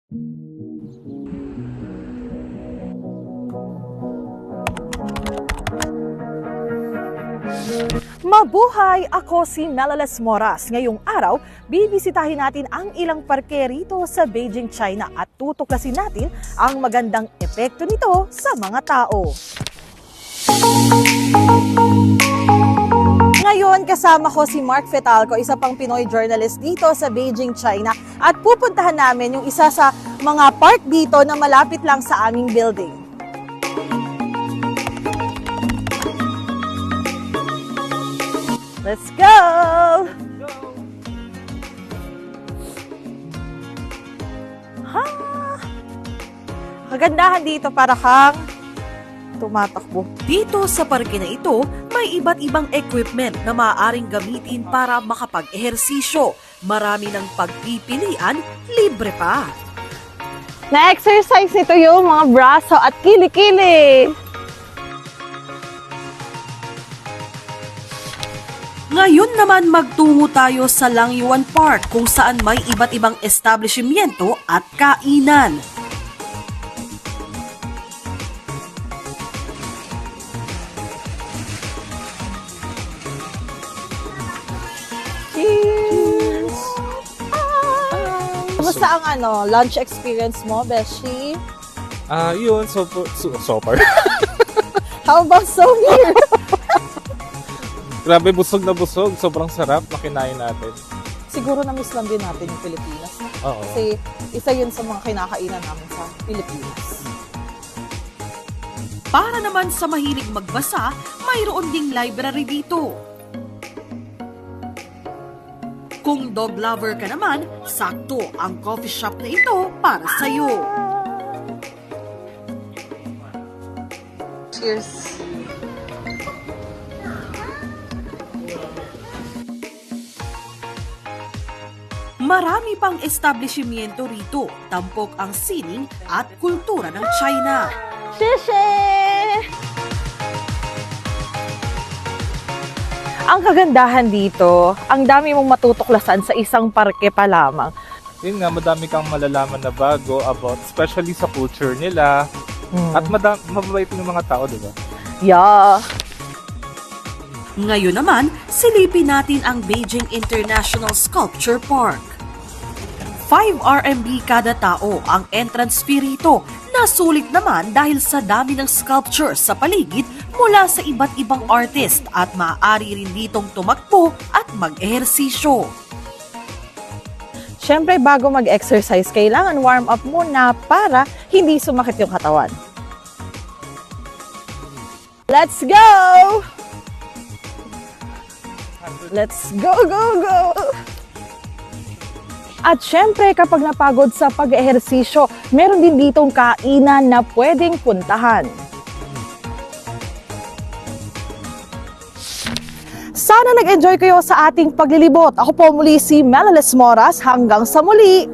Mabuhay! Ako si Melales Moras. Ngayong araw, bibisitahin natin ang ilang parke rito sa Beijing, China at tutuklasin natin ang magandang epekto nito sa mga tao. Ngayon, kasama ko si Mark Fetalco, isa pang Pinoy journalist dito sa Beijing, China. At pupuntahan namin yung isa sa mga park dito na malapit lang sa aming building. Let's go! Ha! Kagandahan dito para kang tumatakbo. Dito sa parke na ito, may iba't ibang equipment na maaaring gamitin para makapag-ehersisyo. Marami ng pagpipilian, libre pa. Na-exercise nito yung mga braso at kilikili. Ngayon naman magtungo tayo sa Langyuan Park kung saan may iba't ibang establishmento at kainan. Cheers! Kamusta ang lunch experience mo, Beshi? Yun, so far. How about so here? Grabe, busog na busog. Sobrang sarap na kinain natin. Siguro na-miss lang din natin yung Pilipinas. Oo. Kasi isa yun sa mga kinakainan namin sa Pilipinas. Para naman sa mahilig magbasa, mayroon ding library dito. Kung dog lover ka naman, sakto ang coffee shop na ito para sa'yo. Cheers! Marami pang establishmento rito, tampok ang sining at kultura ng China. Shishe! Ang kagandahan dito, ang dami mong matutuklasan sa isang parke pa lamang. Yun nga, madami kang malalaman na bago about, especially sa culture nila. At mababait yung mga tao, di ba? Yeah! Ngayon naman, silipin natin ang Beijing International Sculpture Park. 5 RMB kada tao ang entrance fee rito. Nasulit naman dahil sa dami ng sculpture sa paligid mula sa iba't ibang artist at maaari rin ditong tumakbo at mag-ehersisyo. Siyempre, bago mag-exercise, kailangan warm up muna para hindi sumakit yung katawan. Let's go! Let's go, go, go! At syempre, kapag napagod sa pag-ehersisyo, meron din ditong kainan na pwedeng puntahan. Sana nag-enjoy kayo sa ating paglilibot. Ako po muli si Melales Moras. Hanggang sa muli!